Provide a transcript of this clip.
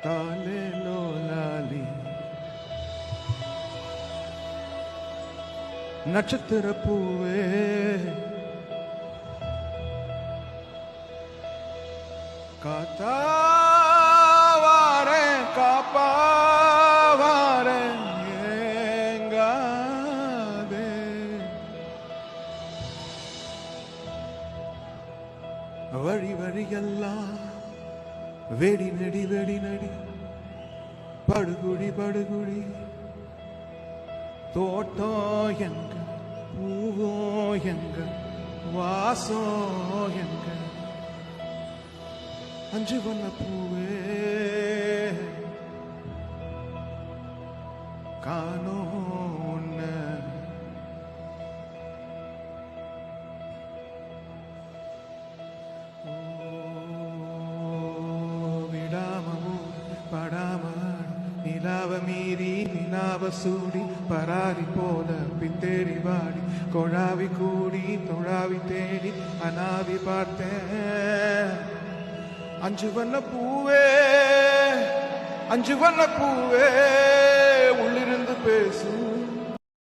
தாலேலோ லாலி நட்சத்திர பூவே காத்தாவாரே காப்பாவாரே ஏங்காதே வழி வழியெல்லாம் வெடி நடி வெடி நடி படுகுடி படுகுடி தோட்டம் எங்க பூவோ எங்க வாசம் எங்க அஞ்சு வண்ண பூவே காணோம் படாம நிலாவ மீறி நிலாவ சூடி பராரி போல பித்தேரி வாடி கொழாவி கூடி தொழாவி தேடி அனாவி பார்த்தேன் அஞ்சு வண்ண பூவே அஞ்சு வண்ண பூவே உள்ளிருந்து பேசும்